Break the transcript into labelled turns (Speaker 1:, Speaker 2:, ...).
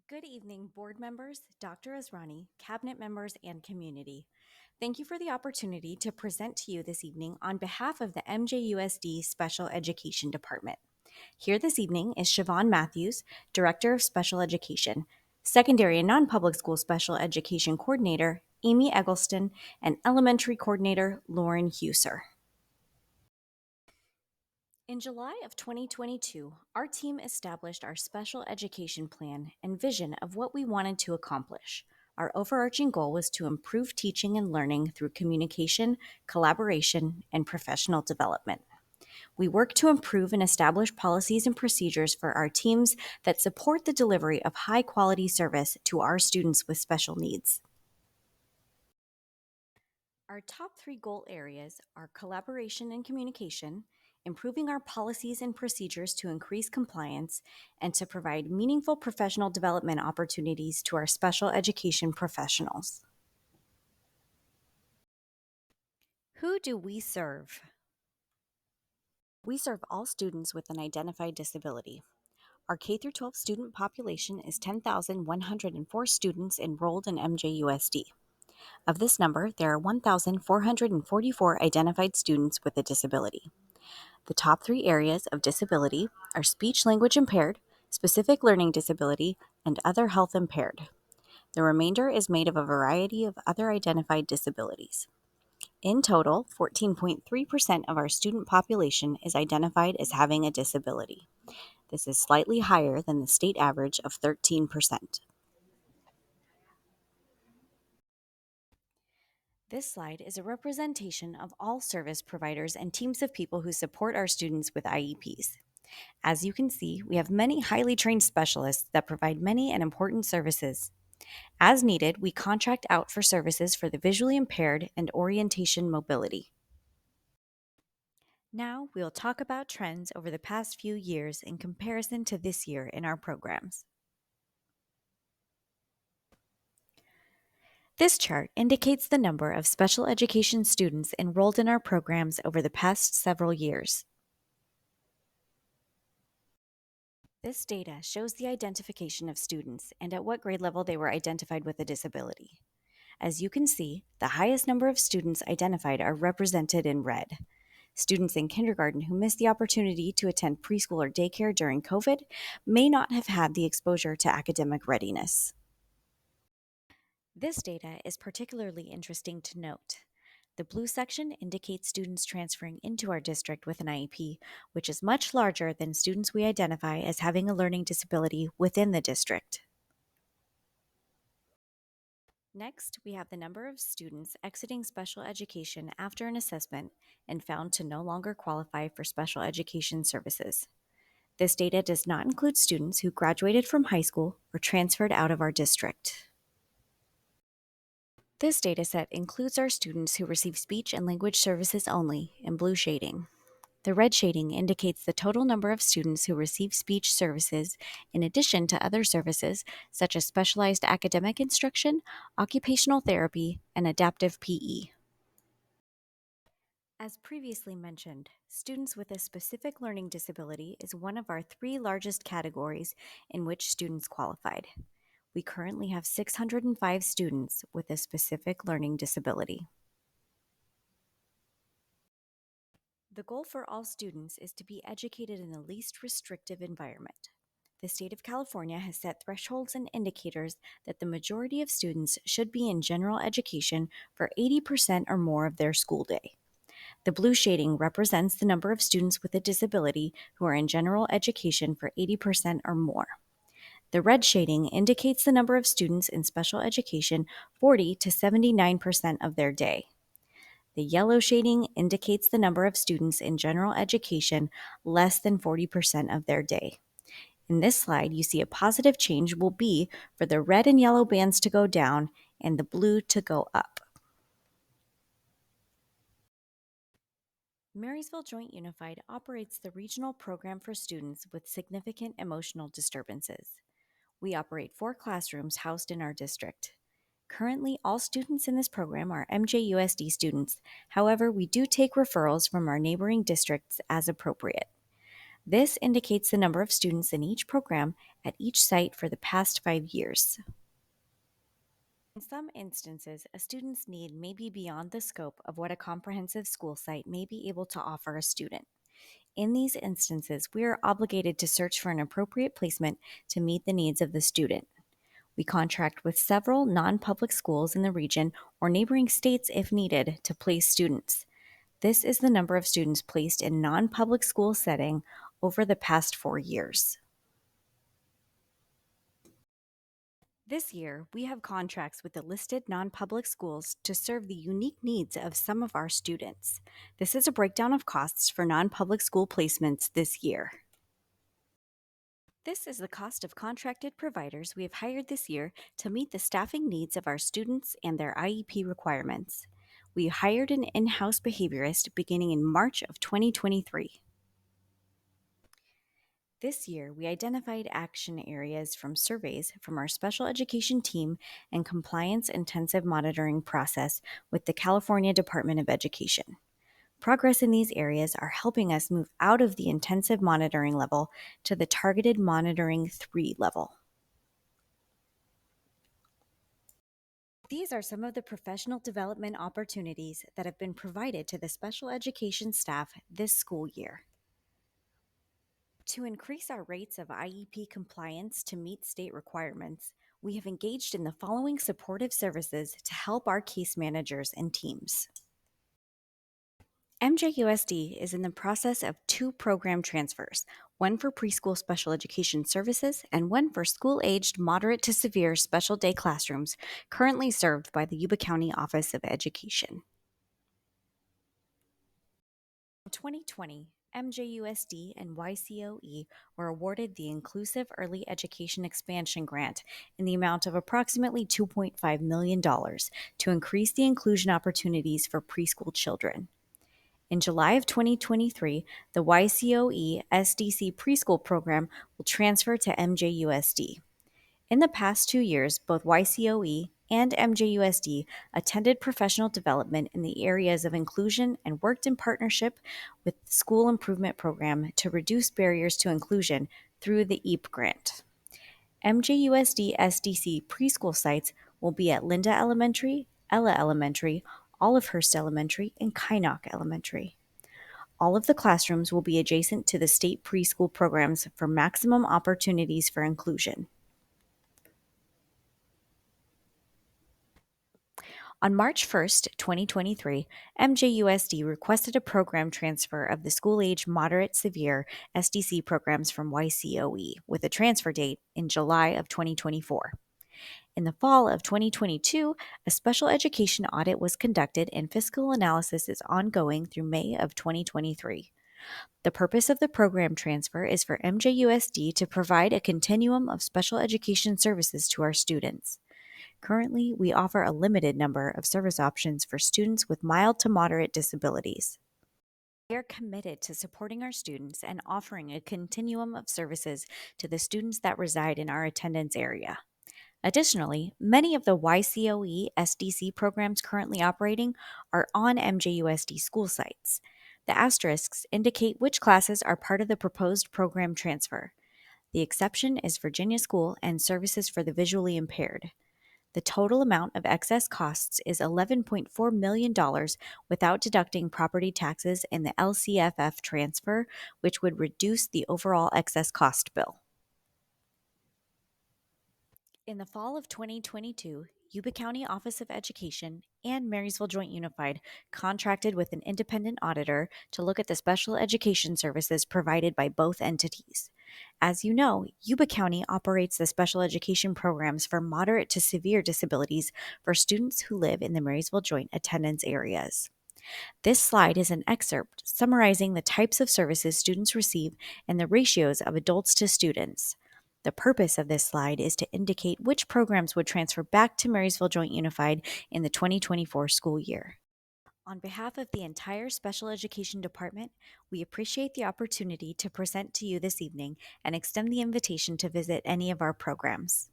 Speaker 1: Good evening, board members, Dr. Azrani, cabinet members, and community. Thank you for the opportunity to present to you this evening on behalf of the MJUSD Special Education Department. Here this evening is Siobhan Matthews, Director of Special Education, Secondary and Non-Public School Special Education Coordinator, Amy Eggleston, and Elementary Coordinator, Lauren Huser. In July of 2022, our team established our special education plan and vision of what we wanted to accomplish. Our overarching goal was to improve teaching and learning through communication, collaboration, and professional development. We work to improve and establish policies and procedures for our teams that support the delivery of high quality service to our students with special needs. Our top three goal areas are collaboration and communication, improving our policies and procedures to increase compliance, and to provide meaningful professional development opportunities to our special education professionals. Who do we serve? We serve all students with an identified disability. Our K 12 student population is 10,104 students enrolled in MJUSD. Of this number, there are 1,444 identified students with a disability. The top three areas of disability are speech language impaired, specific learning disability, and other health impaired. The remainder is made of a variety of other identified disabilities. In total, 14.3% of our student population is identified as having a disability. This is slightly higher than the state average of 13%. This slide is a representation of all service providers and teams of people who support our students with IEPs. As you can see, we have many highly trained specialists that provide many and important services. As needed, we contract out for services for the visually impaired and orientation mobility. Now, we'll talk about trends over the past few years in comparison to this year in our programs. This chart indicates the number of special education students enrolled in our programs over the past several years. This data shows the identification of students and at what grade level they were identified with a disability. As you can see, the highest number of students identified are represented in red. Students in kindergarten who missed the opportunity to attend preschool or daycare during COVID may not have had the exposure to academic readiness. This data is particularly interesting to note. The blue section indicates students transferring into our district with an IEP, which is much larger than students we identify as having a learning disability within the district. Next, we have the number of students exiting special education after an assessment and found to no longer qualify for special education services. This data does not include students who graduated from high school or transferred out of our district. This dataset includes our students who receive speech and language services only in blue shading. The red shading indicates the total number of students who receive speech services in addition to other services such as specialized academic instruction, occupational therapy, and adaptive PE. As previously mentioned, students with a specific learning disability is one of our three largest categories in which students qualified. We currently have 605 students with a specific learning disability. The goal for all students is to be educated in the least restrictive environment. The state of California has set thresholds and indicators that the majority of students should be in general education for 80% or more of their school day. The blue shading represents the number of students with a disability who are in general education for 80% or more. The red shading indicates the number of students in special education 40 to 79% of their day. The yellow shading indicates the number of students in general education less than 40% of their day. In this slide, you see a positive change will be for the red and yellow bands to go down and the blue to go up. Marysville Joint Unified operates the regional program for students with significant emotional disturbances. We operate 4 classrooms housed in our district. Currently, all students in this program are MJUSD students. However, we do take referrals from our neighboring districts as appropriate. This indicates the number of students in each program at each site for the past 5 years. In some instances, a student's need may be beyond the scope of what a comprehensive school site may be able to offer a student. In these instances, we are obligated to search for an appropriate placement to meet the needs of the student. We contract with several non public schools in the region or neighboring states if needed to place students. This is the number of students placed in non public school setting over the past 4 years. This year, we have contracts with the listed non public schools to serve the unique needs of some of our students. This is a breakdown of costs for non public school placements this year. This is the cost of contracted providers we have hired this year to meet the staffing needs of our students and their IEP requirements. We hired an in house behaviorist beginning in March of 2023. This year, we identified action areas from surveys from our special education team and compliance intensive monitoring process with the California Department of Education. Progress in these areas are helping us move out of the intensive monitoring level to the targeted monitoring 3 level. These are some of the professional development opportunities that have been provided to the special education staff this school year. To increase our rates of IEP compliance to meet state requirements, we have engaged in the following supportive services to help our case managers and teams. MJUSD is in the process of 2 program transfers, one for preschool special education services and one for school-aged moderate to severe special day classrooms currently served by the Yuba County Office of Education. In 2020, MJUSD and YCOE were awarded the Inclusive Early Education Expansion Grant in the amount of approximately $2.5 million to increase the inclusion opportunities for preschool children. In July of 2023, the YCOE SDC preschool program will transfer to MJUSD. In the past 2 years, both YCOE and MJUSD attended professional development in the areas of inclusion and worked in partnership with the School Improvement Program to reduce barriers to inclusion through the EAP grant. MJUSD SDC preschool sites will be at Linda Elementary, Ella Elementary, Olivehurst Elementary, and Kynoch Elementary. All of the classrooms will be adjacent to the state preschool programs for maximum opportunities for inclusion. On March 1st, 2023, MJUSD requested a program transfer of the school-age moderate-severe SDC programs from YCOE with a transfer date in July of 2024. In the fall of 2022, a special education audit was conducted and fiscal analysis is ongoing through May of 2023. The purpose of the program transfer is for MJUSD to provide a continuum of special education services to our students. Currently, we offer a limited number of service options for students with mild to moderate disabilities. We are committed to supporting our students and offering a continuum of services to the students that reside in our attendance area. Additionally, many of the YCOE SDC programs currently operating are on MJUSD school sites. The asterisks indicate which classes are part of the proposed program transfer. The exception is Virginia School and services for the visually impaired. The total amount of excess costs is $11.4 million without deducting property taxes and the LCFF transfer, which would reduce the overall excess cost bill. In the fall of 2022, Yuba County Office of Education and Marysville Joint Unified contracted with an independent auditor to look at the special education services provided by both entities. As you know, Yuba County operates the special education programs for moderate to severe disabilities for students who live in the Marysville Joint attendance areas. This slide is an excerpt summarizing the types of services students receive and the ratios of adults to students. The purpose of this slide is to indicate which programs would transfer back to Marysville Joint Unified in the 2024 school year. On behalf of the entire Special Education Department, we appreciate the opportunity to present to you this evening and extend the invitation to visit any of our programs.